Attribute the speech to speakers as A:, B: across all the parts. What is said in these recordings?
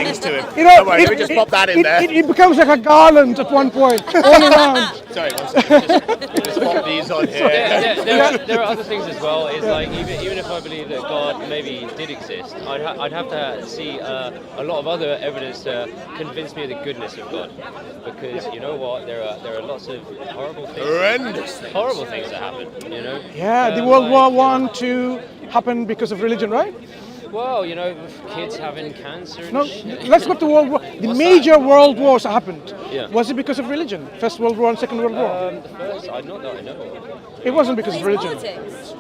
A: greetings to him.
B: Don't
A: worry, let me just pop that in there.
B: It becomes like a garland at one point, all around.
A: Sorry, one second. Just pop these on here.
C: There are other things as well. It's like even if I believe that God maybe did exist, I'd have to see a lot of other evidence to convince me of the goodness of God. Because you know what, there are lots of horrible things that happen. You know.
B: Yeah, the World War I, II happened because of religion, right?
C: Well, you know, kids having cancer and
B: No,
C: shit.
B: let's go to World War. The major world wars that happened.
C: Yeah.
B: Was it because of religion? First World War and Second World War?
C: The first, not that I know of.
B: It wasn't because of religion.
D: Politics.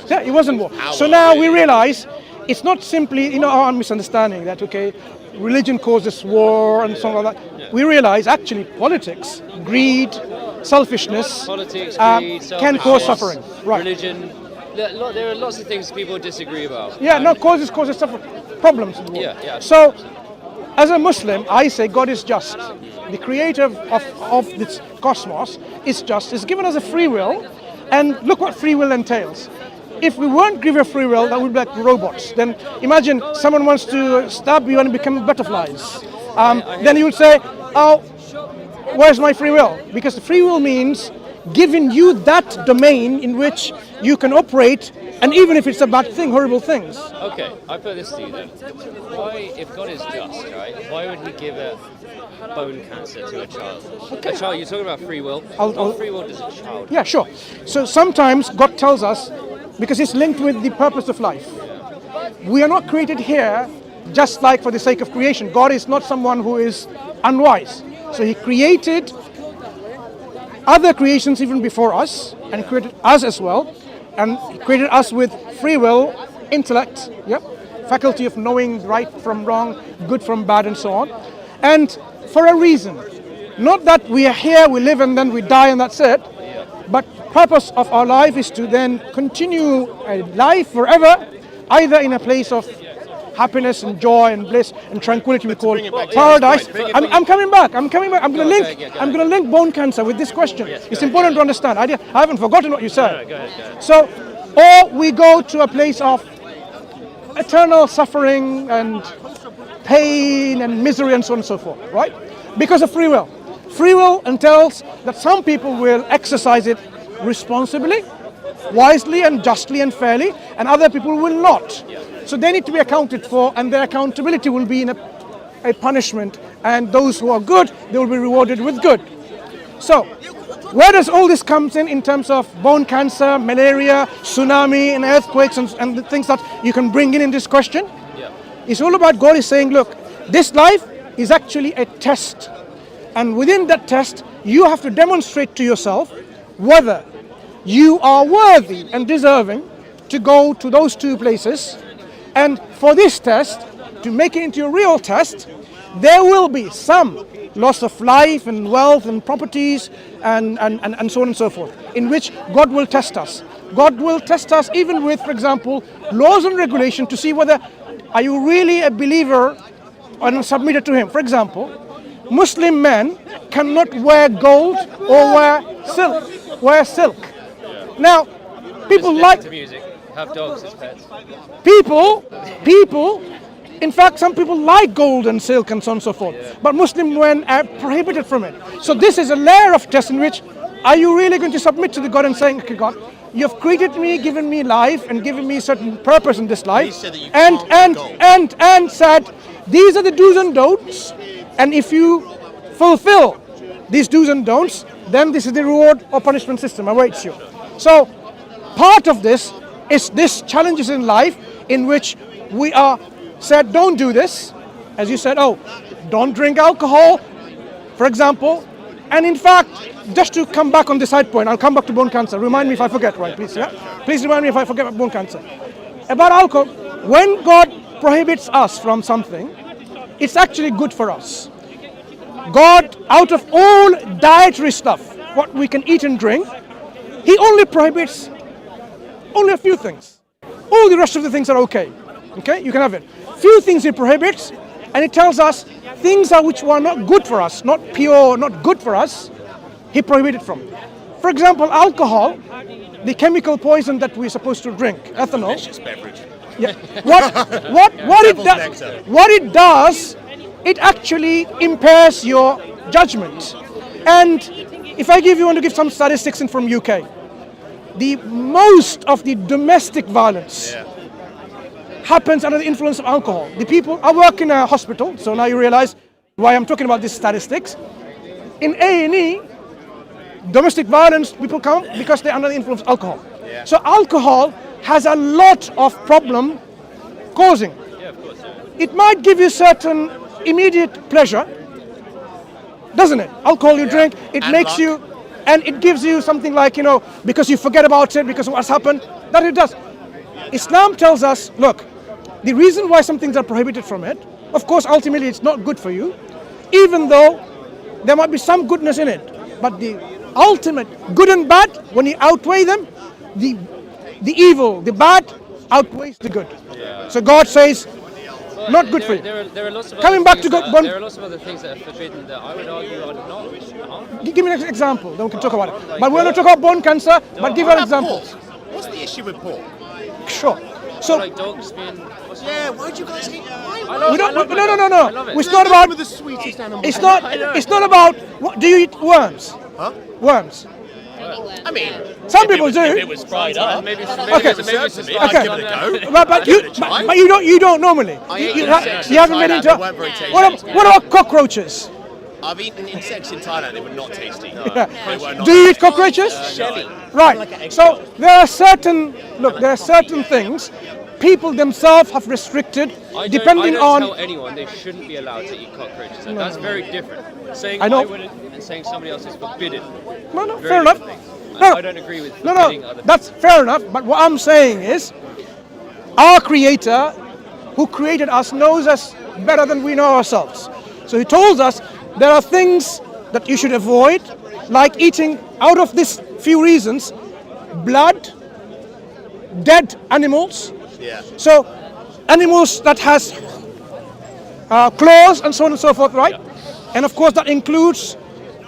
B: Yeah, it wasn't war. So now we realize it's not simply, our misunderstanding that, okay, religion causes war and so on like that. Yeah. We realize actually politics, greed, selfishness,
C: Politics, greed,
B: can cause suffering. Right.
C: Religion. There are lots of things people disagree about.
B: Yeah, no, causes suffering, problems in the world.
C: Yeah.
B: So, as a Muslim, I say God is just. The creator of this cosmos is just. He's given us a free will, and look what free will entails. If we weren't given free will, that would be like robots. Then imagine someone wants to stab you and become butterflies. Then you would say, oh, where's my free will? Because free will means giving you that domain in which you can operate, and even if it's a bad thing, horrible things.
C: Okay, I put this to you then. Why, if God is just, right, why would he give a bone cancer to a child? Okay. A child, you're talking about free will. What free will does a child?
B: Yeah, sure. So sometimes God tells us, because it's linked with the purpose of life. We are not created here just like for the sake of creation. God is not someone who is unwise. So he created other creations even before us, and created us as well, and created us with free will, intellect, faculty of knowing right from wrong, good from bad, and so on. And for a reason. Not that we are here, we live, and then we die, and that's it. But purpose of our life is to then continue a life forever, either in a place of happiness and joy and bliss and tranquility we call paradise. I'm coming back. I'm going to link bone cancer with this question. It's important to understand. I haven't forgotten what you said.
C: Go ahead.
B: So, or we go to a place of eternal suffering and pain and misery and so on and so forth, right? Because of free will. Free will entails that some people will exercise it responsibly, wisely and justly and fairly, and other people will not. So they need to be accounted for, and their accountability will be in a punishment, and those who are good, they will be rewarded with good. So, where does all this come in terms of bone cancer, malaria, tsunami, and earthquakes, and the things that you can bring in this question? It's all about God is saying, look, this life is actually a test. And within that test, you have to demonstrate to yourself whether you are worthy and deserving to go to those two places. And for this test, to make it into a real test, there will be some loss of life and wealth and properties and so on and so forth, in which God will test us. God will test us even with, for example, laws and regulation to see whether are you really a believer and submitted to Him. For example, Muslim men cannot wear gold or wear silk. Now, people like
C: music, have dogs as pets.
B: People, in fact, some people like gold and silk and so on and so forth. But Muslim men are prohibited from it. So this is a layer of test in which are you really going to submit to the God and saying, okay, God, you have created me, given me life, and given me certain purpose in this life, and said, these are the do's and don'ts, and if you fulfill these do's and don'ts, then this is the reward or punishment system awaits you. So part of this is this challenges in life in which we are said, don't do this, as you said, don't drink alcohol, for example. And in fact, just to come back on the side point, I'll come back to bone cancer. Remind me if I forget, right, please, Please remind me if I forget about bone cancer. About alcohol, when God prohibits us from something, it's actually good for us. God, out of all dietary stuff, what we can eat and drink, He only prohibits only a few things. All the rest of the things are okay. Okay, you can have it. Few things He prohibits, and it tells us things are which were not good for us, not pure, not good for us, He prohibited from. For example, alcohol, the chemical poison that we're supposed to drink, ethanol.
A: Delicious beverage.
B: Yeah. What it does it actually impairs your judgment. And if I want to give some statistics in from UK, the most of the domestic violence happens under the influence of alcohol. The people, I work in a hospital, so now you realize why I'm talking about these statistics. In A&E, domestic violence, people come because they're under the influence of alcohol.
A: Yeah.
B: So alcohol has a lot of problem causing.
C: Yeah, of course.
B: It might give you certain immediate pleasure, doesn't it? Alcohol you drink, it
A: And
B: makes
A: luck.
B: you, and it gives you something like, because you forget about it, because of what's happened, that it does. Islam tells us, look, the reason why some things are prohibited from it, of course, ultimately it's not good for you, even though there might be some goodness in it. But the ultimate good and bad, when you outweigh them, the evil, the bad outweighs the good. So God says, not good for you.
C: There are lots of
B: Coming
C: other
B: back
C: things
B: to
C: that
B: God,
C: there are lots of other things that are forbidden that I would argue are not harmful.
B: Give me an example, then we can talk about it. But we're not talking about bone cancer, but give an example.
A: What's the issue with pork?
B: Sure. So
C: Like dogs being.
A: Yeah, why do you guys hate?
B: we don't.
C: I love
B: No.
C: I love it.
B: It's not about.
A: With the sweetest animal.
B: It's not. It's not about. Do you eat worms?
A: Huh?
B: Worms.
A: I mean,
B: Some people
A: if
B: do.
A: it was fried up.
C: Maybe
B: Okay.
C: maybe some
B: Okay.
A: Give it a go.
B: But you don't normally.
A: ate
B: You
A: insects in
B: haven't been
A: Thailand,
B: into.
A: they weren't very tasty.
B: What about cockroaches?
A: I've eaten insects in Thailand. They were not tasty.
B: Yeah.
A: They were not.
B: Do you eat cockroaches?
A: Shelly.
B: Right. So there are certain things people themselves have restricted, depending
C: I don't
B: on.
C: tell anyone they shouldn't be allowed to eat cockroaches. And that's very different. Saying
B: I know.
C: wouldn't and saying somebody else is forbidden.
B: No,
C: Very
B: fair enough.
C: different things.
B: No.
C: I don't agree with
B: No,
C: forbidding other
B: that's fair enough. But what I'm saying is, our Creator, who created us, knows us better than we know ourselves. So He told us there are things that you should avoid, like eating, out of these few reasons, blood, dead animals.
A: Yeah.
B: So animals that has claws and so on and so forth, right? And of course that includes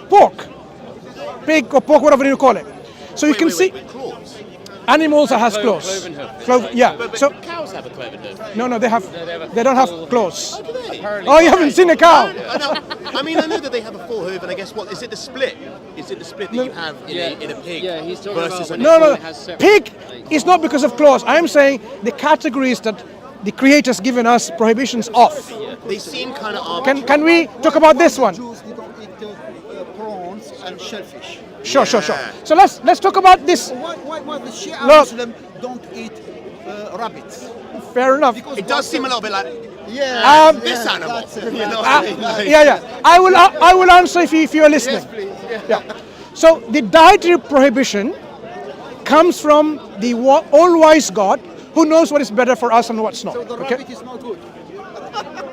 B: pork, pig or pork, whatever you call it. So you can see
A: claws.
B: animals that has
C: Cloven
B: claws.
C: hoof.
B: Yeah.
A: But
B: So
A: cows have a cloven hoof.
B: no, they don't have claws.
C: Apparently,
B: Oh, you haven't seen a cow?
A: I mean, I know that they have a full hoof, and I guess what is it? The split? Is it the split that you have in a pig
C: Yeah, he's talking
A: versus
C: about
A: a
C: when
B: No.
C: It has separate,
B: Pig
C: like-
B: is not because of claws. I'm saying the categories that the Creator's given us prohibitions of.
A: They seem kind of arbitrary.
B: Can we talk about this one?
D: Jews, they don't eat prawns and shellfish.
B: Sure.
A: Yeah.
B: So let's talk about this.
D: Why the Shia
B: Look.
D: Muslim don't eat rabbits?
B: Fair enough.
D: Because
A: It does seem a little bit like
D: Yeah.
A: this animal.
D: That's it.
A: You know what I mean? Like-
B: Yeah. I will answer if you are listening.
A: Yes, please.
B: Yeah. So the dietary prohibition comes from the all-wise God who knows what is better for us and what's not.
D: So the
B: Okay?
D: rabbit is not good.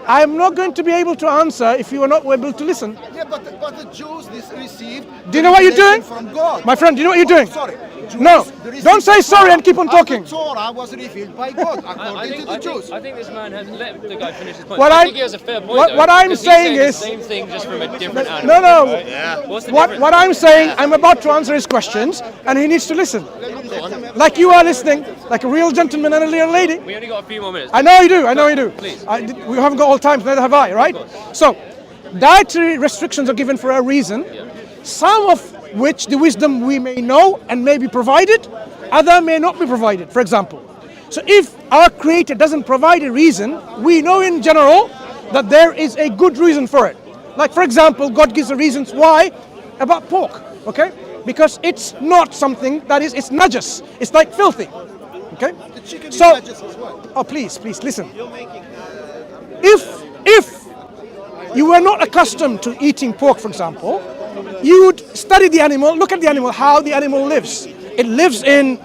B: I'm not going to be able to answer if you are not able to listen.
D: Yeah, but the Jews this received.
B: Do you know what you're doing?
D: From God.
B: My friend, do you know what you're doing?
D: Sorry. Jews,
B: No.
D: they received
B: Don't say
D: the
B: sorry
D: Torah.
B: and keep on talking.
D: And the Torah was revealed by God
C: I
D: according to the
C: think,
D: Jews.
C: I think this man has let the guy finish his point.
B: What
C: I
B: I'm-
C: think he has a fair point.
B: what-
C: though,
B: what I'm
C: because
B: saying
C: he's
B: is-
C: the same thing just from a different animal.
B: No.
A: Yeah.
C: What's the
B: What
C: difference?
B: I'm saying, I'm about to answer his questions, and he needs to listen. Like you are listening, like a real gentleman and a real lady.
C: We only got a few more minutes.
B: I know you do.
C: Please.
B: We haven't got all time, neither have I, right? So, dietary restrictions are given for a reason, some of which the wisdom we may know and may be provided, other may not be provided, for example. So if our Creator doesn't provide a reason, we know in general that there is a good reason for it. Like for example, God gives the reasons why about pork, okay? Because it's not something that is, it's najas, it's like filthy, okay?
D: The chicken
B: So-
D: is najis as well.
B: Oh, please, listen. If you were not accustomed to eating pork, for example, you would study the animal, look at the animal, how the animal lives. It lives in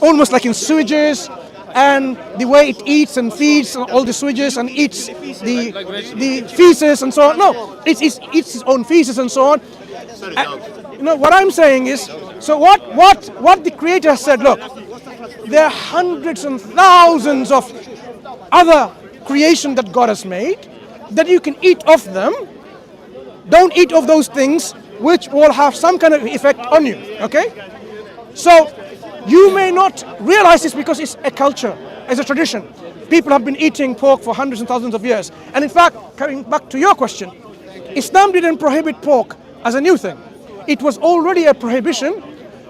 B: almost like in sewages, and the way it eats and feeds on all the sewages and eats the feces and so on. No, it eats its own feces and so on.
A: So do dogs.
B: You know what I'm saying is, so what the Creator said, look, there are hundreds and thousands of other creation that God has made, that you can eat of them. Don't eat of those things which will have some kind of effect on you, okay? So you may not realize this because it's a culture, it's a tradition. People have been eating pork for hundreds and thousands of years. And in fact, coming back to your question, Islam didn't prohibit pork as a new thing. It was already a prohibition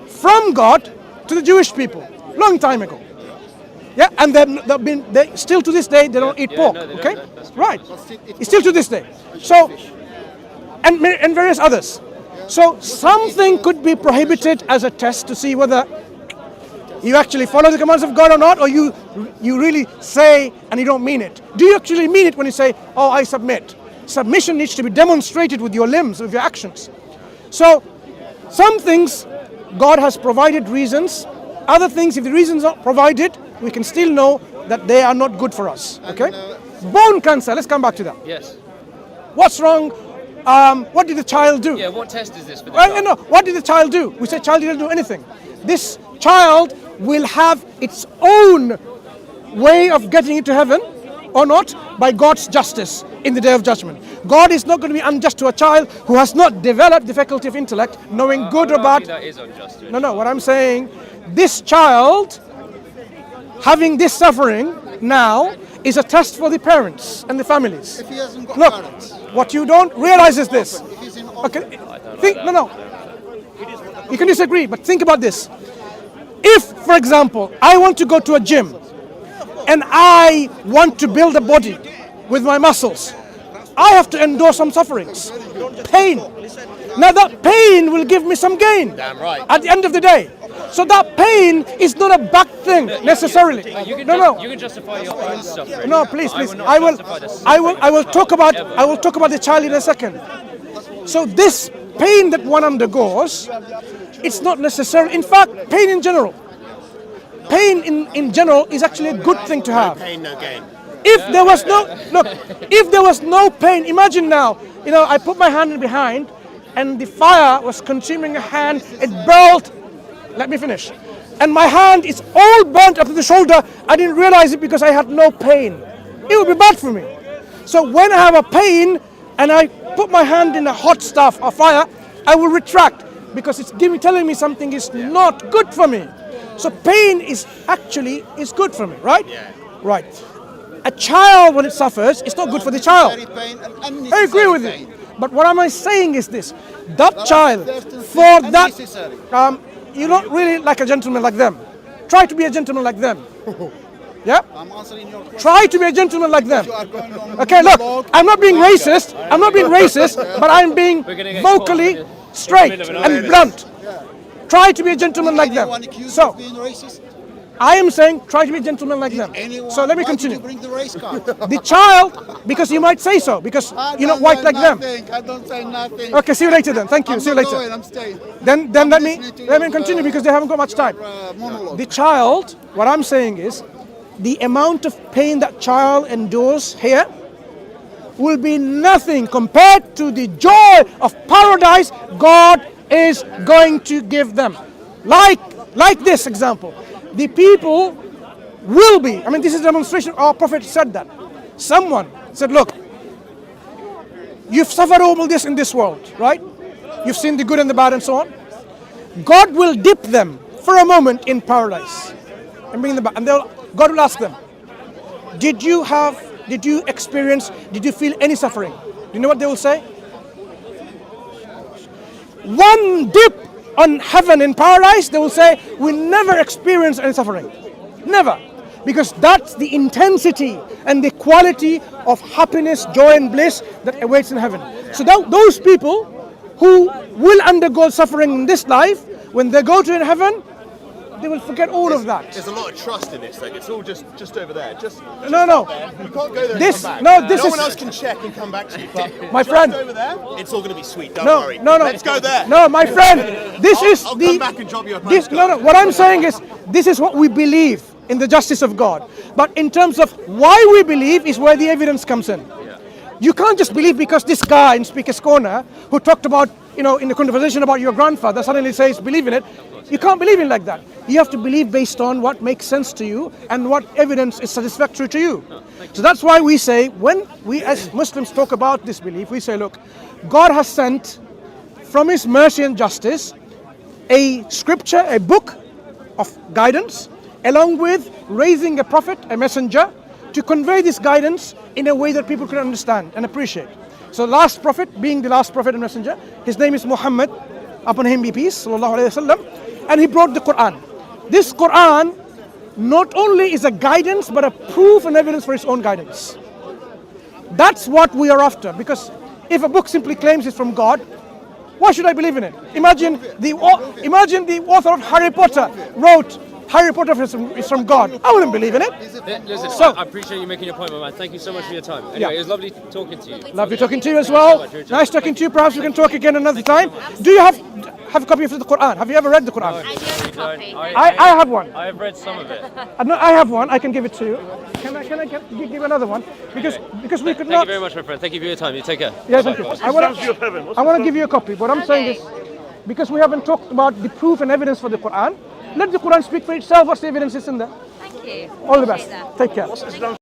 B: from God to the Jewish people, long time ago. Yeah, and they still to this day they don't eat pork.
C: no, they
B: Okay,
C: don't, that's
B: right? It's still to this day. So, and various others. So something could be prohibited as a test to see whether you actually follow the commands of God or not, or you really say and you don't mean it. Do you actually mean it when you say, "Oh, I submit"? Submission needs to be demonstrated with your limbs, with your actions. So, some things God has provided reasons. Other things, if the reasons are provided, we can still know that they are not good for us. Okay? Bone cancer. Let's come back to that.
C: Yes.
B: What's wrong? What did the child do?
C: Yeah, what test is this for the
B: Well,
C: child?
B: no. What did the child do? We said child didn't do anything. This child will have its own way of getting into heaven or not by God's justice in the day of judgment. God is not going to be unjust to a child who has not developed the faculty of intellect, knowing good or bad.
C: That is unjust.
B: No. What I'm saying, this child having this suffering now is a test for the parents and the families.
D: If he hasn't got
B: Look,
D: parents.
B: what you don't realize is this.
D: If he's in
B: Okay, no. You can disagree, but think about this. If, for example, I want to go to a gym and I want to build a body with my muscles, I have to endure some sufferings, pain. Now that pain will give me some gain.
A: Damn right.
B: At the end of the day. So that pain is not a bad thing necessarily.
C: You can
B: No.
C: You can justify your own suffering.
B: No, please.
C: not
B: I will
C: justify the suffering
B: talk
C: of
B: about
C: everyone.
B: the child in a second. So this pain that one undergoes, it's not necessarily, in fact, pain in general. Pain in general is actually a good thing to have.
A: Pain, no gain.
B: If there was no pain, imagine now, I put my hand in behind and the fire was consuming a hand, it burned. Let me finish. And my hand is all burnt up to the shoulder. I didn't realize it because I had no pain. It would be bad for me. So when I have a pain and I put my hand in a hot stuff or fire, I will retract because it's telling me something is not good for me. So pain is good for me, right?
A: Yeah.
B: Right. A child, when it suffers, it's not good for the child.
D: Very pain and
B: I
D: unnecessary
B: agree with
D: pain.
B: you. But what am I saying is this: that child,
D: certain
B: for
D: things
B: that,
D: unnecessary.
B: you're not really like a gentleman like them. Try to be a gentleman like them. Yeah?
D: I'm answering your question.
B: Try to be a gentleman like them.
D: You are going on
B: Okay, look,
D: monologue.
B: I'm not being racist. I'm not being racist, but I'm being
C: We're gonna get caught
B: vocally
C: in the
B: straight
C: middle of an
B: and
C: argument.
B: blunt. Try to be a gentleman like them.
D: Anyone accused
B: So,
D: of being racist?
B: I am saying try to be a gentleman like them.
D: Anyone?
B: So let me
D: Why did
B: continue.
D: you bring the race card?
B: The child, because you might say so, because you're not white like them.
D: I don't say nothing.
B: Okay, see you later then. Thank you.
D: I'm
B: See you
D: not
B: later.
D: going, I'm staying.
B: Then
D: I'm
B: let me
D: listening to your,
B: continue because they haven't got much time.
D: Monologue.
B: The child, what I'm saying is, the amount of pain that child endures here will be nothing compared to the joy of paradise God is going to give them. Like this example, the people will be, this is a demonstration, our prophet said that. Someone said, look, you've suffered all this in this world, right? You've seen the good and the bad and so on. God will dip them for a moment in paradise and bring them back. And God will ask them, did you feel any suffering? Do you know what they will say? One dip on heaven in paradise, they will say, we never experienced any suffering. Never. Because that's the intensity and the quality of happiness, joy and bliss that awaits in heaven. So those people who will undergo suffering in this life, when they go to heaven, they will forget all of that.
A: There's a lot of trust in this thing. It's all just over there.
B: No.
A: You can't go there and
B: This-
A: come back.
B: no, this
A: no
B: is-
A: one else can check and come back to you. But
B: My
A: just
B: friend.
A: over there, it's all going to be sweet. Don't
B: No,
A: worry.
B: no.
A: Let's go there.
B: No, my friend, this is
A: I'll
B: the.
A: come back and drop you a
B: this,
A: postcard.
B: no. What I'm saying is, this is what we believe in the justice of God. But in terms of why we believe is where the evidence comes in. You can't just believe because this guy in Speaker's Corner who talked about, in the conversation about your grandfather suddenly says believe in it. You can't believe in like that. You have to believe based on what makes sense to you and what evidence is satisfactory to you. So that's why we say, when we as Muslims talk about this belief, we say, look, God has sent from His mercy and justice a scripture, a book of guidance, along with raising a prophet, a messenger, to convey this guidance in a way that people can understand and appreciate. So last prophet, being the last prophet and messenger, his name is Muhammad, upon him be peace, sallallahu alaihi wasallam, and he brought the Quran. This Quran not only is a guidance, but a proof and evidence for his own guidance. That's what we are after, because if a book simply claims it's from God, why should I believe in it? Imagine the author of Harry Potter wrote, Harry Potter is from God. I wouldn't believe in it.
C: Listen,
B: So-
C: I appreciate you making your point, my man. Thank you so much for your time. Anyway, it was lovely talking to you.
B: Lovely talking to you as well. Nice talking to you. Perhaps we can talk again another time. Do you have a copy of the Quran? Have you ever read the Quran?
E: I do have a copy.
B: I have one.
C: I have read some of it.
B: I have one. I can give it to you. Can I give another one? Because we could
C: Thank
B: not.
C: you very much, my friend. Thank you for your time. You take care.
B: Yeah, thank you. I want to give you a copy. What I'm saying is, because we haven't talked about the proof and evidence for the Quran, let the Quran speak for itself. What's the evidence is in there?
E: Thank you.
B: All the best.
E: Appreciate that.
B: Take care.
E: Thank you.